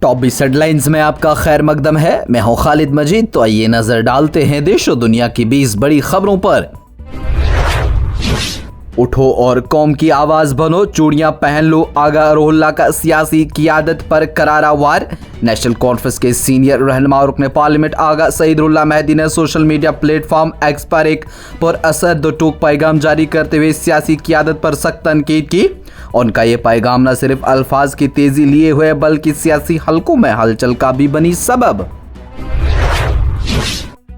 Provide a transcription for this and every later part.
Top 20 headlines में आपका खैर मकदम है। मैं हूं खालिद मजीद। तो आइए नजर डालते हैं देश और दुनिया की 20 बड़ी खबरों पर। उठो और कौम की आवाज बनो, चूड़ियां पहन लो, आगा रोहिल्ला का सियासी क़ियादत पर करारा वार। नेशनल कॉन्फ्रेंस के सीनियर रहनुमा रुकने पार्लियामेंट आगा सईदुल्लाह मेहदी ने सोशल मीडिया प्लेटफॉर्म एक्स पर एक पुरअसर दो टूक पैगाम जारी करते हुए सियासी क़ियादत पर सख्त तनकीद की। उनका ये पैगाम न सिर्फ अल्फाज की तेजी लिए हुए बल्कि सियासी हलकों में हलचल का भी बनी सबब।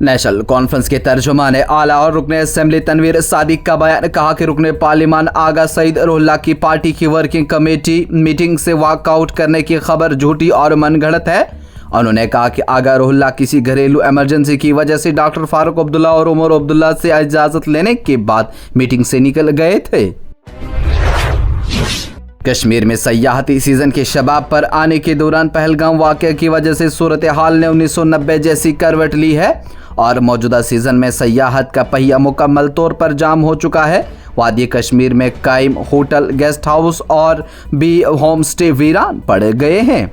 नेशनल कॉन्फ्रेंस के तर्जुमान आला और रुकने असेंबली तनवीर सादिक का बयान, कहा कि रुकने पार्लियामान आगा सईद रोहिल्ला की पार्टी की वर्किंग कमेटी मीटिंग से वॉकआउट करने की खबर झूठी और मनगढ़ंत है। उन्होंने कहा कि आगा रोहिल्ला किसी घरेलू इमरजेंसी की वजह से डॉक्टर फारूक अब्दुल्ला और उमर अब्दुल्ला से इजाजत लेने के बाद मीटिंग से निकल गए थे। कश्मीर में सयाहती सीजन के शबाब पर आने के दौरान पहलगाम वाक़े की वजह से सूरत हाल ने 1990 जैसी करवट ली है और मौजूदा सीजन में सयाहत का पहिया मुकम्मल तौर पर जाम हो चुका है। वादी कश्मीर में कायम होटल, गेस्ट हाउस और भी होम स्टे वीरान पड़ गए हैं।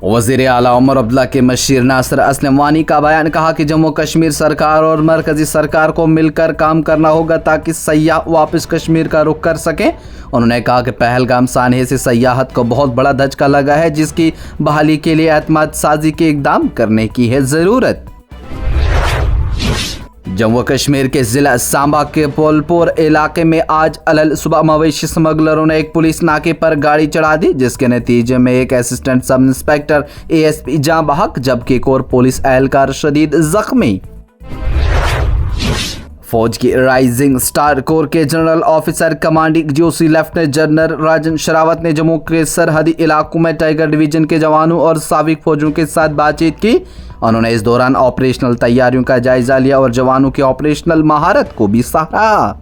वज़ीर आला उमर अब्दुल्ला के मशीर नासिर असलम वानी का बयान, कहा कि जम्मू कश्मीर सरकार और मरकजी सरकार को मिलकर काम करना होगा ताकि सयाह वापस कश्मीर का रुख कर सकें। उन्होंने कहा कि पहलगाम सानहे से सयाहत को बहुत बड़ा धचका लगा है, जिसकी बहाली के लिए एतमाद साजी के इकदाम करने की है ज़रूरत। जम्मू कश्मीर के जिला सांबा के पोलपुर इलाके में आज अलल सुबह मवेशी स्मगलरों ने एक पुलिस नाके पर गाड़ी चढ़ा दी, जिसके नतीजे में एक असिस्टेंट सब इंस्पेक्टर एएसपी जाँ बहक जबकि एक और पुलिस एहलकार शदीद जख्मी। फौज की राइजिंग स्टार कोर के general officer commanding GOC lieutenant general Rajan Sharawat ने जम्मू के सरहदी इलाकों में टाइगर डिवीजन के जवानों और साबिक फौजियों के साथ बातचीत की। उन्होंने इस दौरान ऑपरेशनल तैयारियों का जायजा लिया और जवानों की ऑपरेशनल महारत को भी सराहा।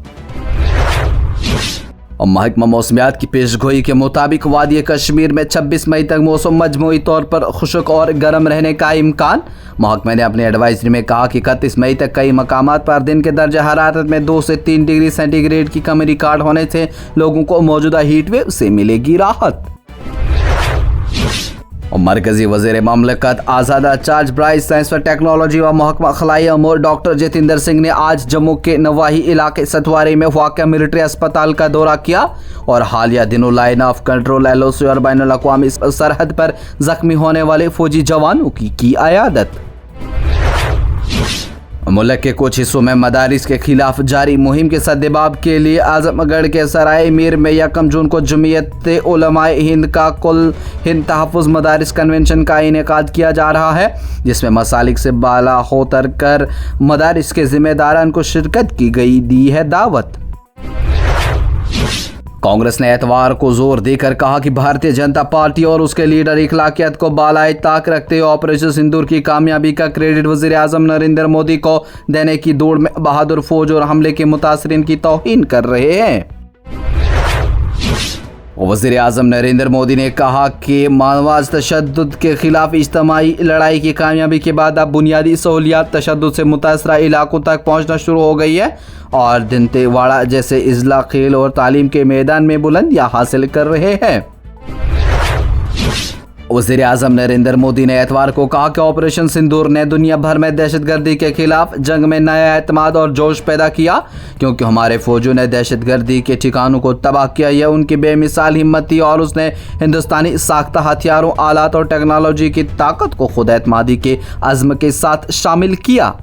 और महकमा मौसमियात की पेशगोई के मुताबिक वादी कश्मीर में 26 मई तक मौसम मजमूई तौर पर खुश्क और गर्म रहने का इम्कान। महकमे ने अपनी एडवाइजरी में कहा कि 31 मई तक कई मकामात पर दिन के दर्जा हरारत में 2 से 3 डिग्री सेंटीग्रेड की कमी रिकॉर्ड होने से लोगों को मौजूदा हीट वेव से मिलेगी राहत। और मरकजी वज़ीर ममलकत आज़ादा चार्ज ब्राइज साइंस व टेक्नोलॉजी व महकमा खलाई अमूर डॉक्टर जितेंद्र सिंह ने आज जम्मू के नवाही इलाके सतवारी में वाक़या मिलिट्री अस्पताल का दौरा किया और हालिया दिनों लाइन ऑफ कंट्रोल LOC और बैनुल अक़वामी सरहद पर जख्मी होने वाले फौजी जवानों की आयादत। मुल्क के कुछ हिस्सों में मदारिस के खिलाफ जारी मुहिम के सद्देबाब के लिए आजमगढ़ के सराय मीर में 1 जून को जमीयत उलमाए हिंद का कुल हिंद तहफ़्फ़ुज़ मदारिस कन्वेंशन का इनेकाद किया जा रहा है, जिसमें मसालिक से बाला होतर कर मदारिस के जिम्मेदारान को शिरकत की गई दी है दावत। कांग्रेस ने एतवार को जोर देकर कहा कि भारतीय जनता पार्टी और उसके लीडर इखलाकियत को बालाए ताक रखते हुए ऑपरेशन सिंदूर की कामयाबी का क्रेडिट वज़ीर आज़म नरेंद्र मोदी को देने की दौड़ में बहादुर फौज और हमले के मुतासरीन की तौहीन कर रहे हैं। वज़ीर आज़म नरेंद्र मोदी ने कहा कि मानवाज तशद्दुद के खिलाफ इज्तिमाई लड़ाई की कामयाबी के बाद अब बुनियादी सहूलियात तशद्दुद से मुतासरा इलाकों तक पहुंचना शुरू हो गई है और दंतेवाड़ा जैसे इजला खेल और तालीम के मैदान में बुलंदियां हासिल कर रहे हैं। वज़ीर आज़म नरेंद्र मोदी ने एतवार को कहा कि ऑपरेशन सिंदूर ने दुनिया भर में दहशतगर्दी के खिलाफ जंग में नया एतमाद और जोश पैदा किया, क्योंकि हमारे फौजियों ने दहशतगर्दी के ठिकानों को तबाह किया। यह उनकी बेमिसाल हिम्मत थी और उसने हिंदुस्तानी साख्ता हथियारों, आलात और टेक्नोलॉजी की ताकत को खुद एतमादी के अज़्म के साथ शामिल किया।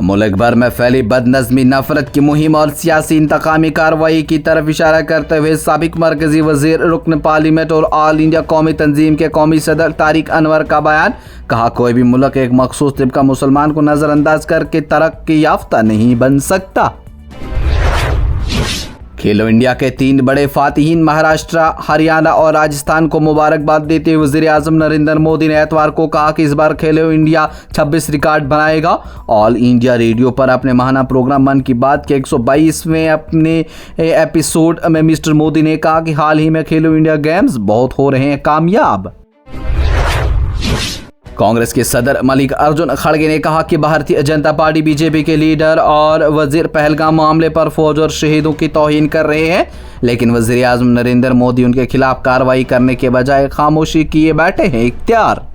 मुल्क भर में फैली बदनज़मी, नफरत की मुहिम और सियासी इंतकामी कार्रवाई की तरफ इशारा करते हुए साबिक मरकजी वज़ीर, रुकन पार्लियामेंट और ऑल इंडिया कौमी तंजीम के कौमी सदर तारिक अनवर का बयान, कहा कोई भी मुल्क एक मखसूस तबका मुसलमान को नज़रअंदाज करके तरक्की याफ्ता नहीं बन सकता। खेलो इंडिया के 3 बड़े फातिहीन महाराष्ट्र, हरियाणा और राजस्थान को मुबारकबाद देते हुए वज़ीर आज़म नरेंद्र मोदी ने एतवार को कहा कि इस बार खेलो इंडिया 26 रिकॉर्ड बनाएगा। ऑल इंडिया रेडियो पर अपने माहाना प्रोग्राम मन की बात के 122वें अपने एपिसोड में मिस्टर मोदी ने कहा कि हाल ही में खेलो इंडिया गेम्स बहुत हो रहे हैं कामयाब। कांग्रेस के सदर मल्लिकार्जुन खड़गे ने कहा कि भारतीय जनता पार्टी बीजेपी के लीडर और वजीर पहलगाम मामले पर फौज और शहीदों की तौहीन कर रहे हैं, लेकिन वजीर आजम नरेंद्र मोदी उनके खिलाफ कार्रवाई करने के बजाय खामोशी किए बैठे हैं इख्तियार।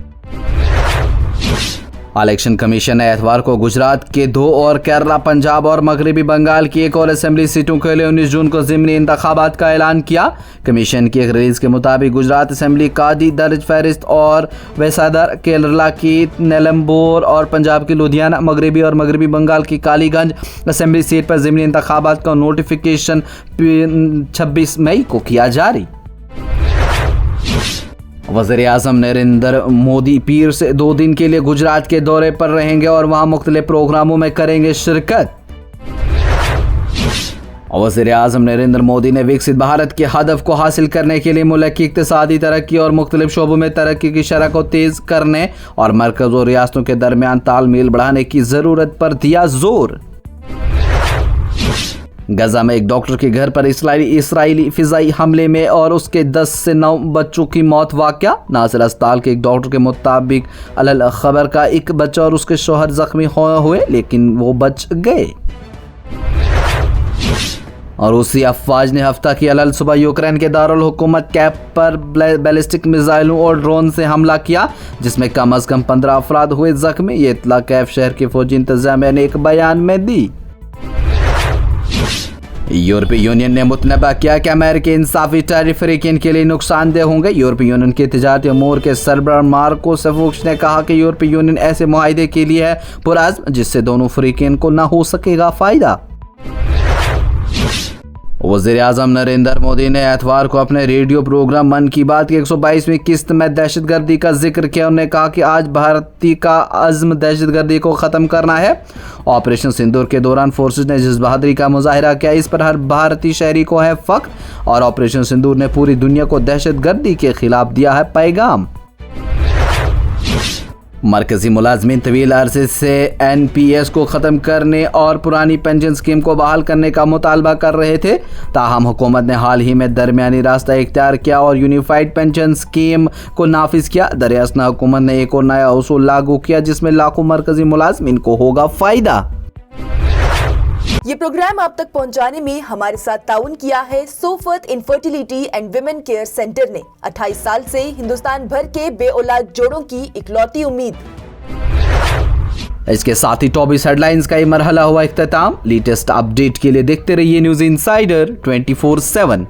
इलेक्शन कमीशन ने एतवार को गुजरात के 2 और केरला, पंजाब और मगरबी बंगाल की 1 और असेंबली सीटों के लिए 19 जून को ज़िमनी इंतखाबात का ऐलान किया। कमीशन की एक रिलीज के मुताबिक गुजरात असेंबली कादी दर्ज फहरिस्त और वैसादर, केरला की नेलम्बोर और पंजाब की लुधियाना, मगरबी और मगरबी बंगाल की कालीगंज असेंबली सीट पर ज़िमनी इंतखाबात का नोटिफिकेशन 26 मई को किया जारी। वज़ीर आज़म नरेंद्र मोदी पीर से 2 दिन के लिए गुजरात के दौरे पर रहेंगे और वहां मुख्तलिफ प्रोग्रामों में करेंगे शिरकत। वज़ीर आज़म नरेंद्र मोदी ने विकसित भारत के हदफ को हासिल करने के लिए मुल्क की इक्तिसादी तरक्की और मुख्तलिफ शोबों में तरक्की की शरह को तेज़ करने और मरकज़ और रियासतों के दरमियान तालमेल बढ़ाने की ज़रूरत पर दिया जोर। गजा में एक डॉक्टर के घर पर इसराइली फिजाई हमले में और उसके 10 से 9 बच्चों की मौत वाक़या। नासिर अस्पताल के एक डॉक्टर के मुताबिक अलल खबर का एक बच्चा और उसके शौहर जख्मी हुए, लेकिन वो बच गए। और रूसी अफवाज ने हफ्ता की अलल सुबह यूक्रेन के दारुल हुकूमत कैप पर बैलिस्टिक मिसाइलों और ड्रोन से हमला किया, जिसमें कम अज कम 15 अफराद हुए जख्मी। ये इत्तला कैफ शहर के फौजी इंतजामिया ने एक बयान में दी। यूरोपीय यूनियन ने मुतनबा किया कि अमेरिकी इंसाफी टैरिफ फ्रीकिन के लिए नुकसानदेह होंगे। यूरोपीय यूनियन के तिजारती अमूर के सरबराह मार्को सेफोक्स ने कहा कि यूरोपीय यूनियन ऐसे मुआहदे के लिए है पुरअज़्म जिससे दोनों फ्रीकिन को न हो सकेगा फ़ायदा। वज़ीर आज़म नरेंद्र मोदी ने एतवार को अपने रेडियो प्रोग्राम मन की बात की 122वीं किस्त में दहशतगर्दी का जिक्र किया। उन्होंने कहा कि आज भारतीय का अज़्म दहशतगर्दी को ख़त्म करना है। ऑपरेशन सिंदूर के दौरान फोर्सेस ने जिस बहादुरी का मुजाहिरा किया, इस पर हर भारतीय शहरी को है फ़ख्र और ऑपरेशन सिंदूर ने पूरी दुनिया को दहशतगर्दी के खिलाफ दिया है पैगाम। मरकजी मुलाजमीन तवील अरसे से NPS को ख़त्म करने और पुरानी पेंशन स्कीम को बहाल करने का मुतालबा कर रहे थे, ताहम हुकूमत ने हाल ही में दरमियानी रास्ता इख्तियार किया और यूनिफाइड पेंशन स्कीम को नाफिज किया। दरियासना हुकूमत ने एक और नया उसूल लागू किया जिसमें लाखों मरकजी मुलाजमीन को होगा फ़ायदा। ये प्रोग्राम आप तक पहुंचाने में हमारे साथ ताउन किया है Sofat infertility and women care centre ने। 28 साल से हिंदुस्तान भर के बेऔलाद जोड़ों की इकलौती उम्मीद। इसके साथ ही टॉप हेडलाइंस का ये मरहला हुआ इख्तिताम। लेटेस्ट अपडेट के लिए देखते रहिए न्यूज़ इनसाइडर 24/7।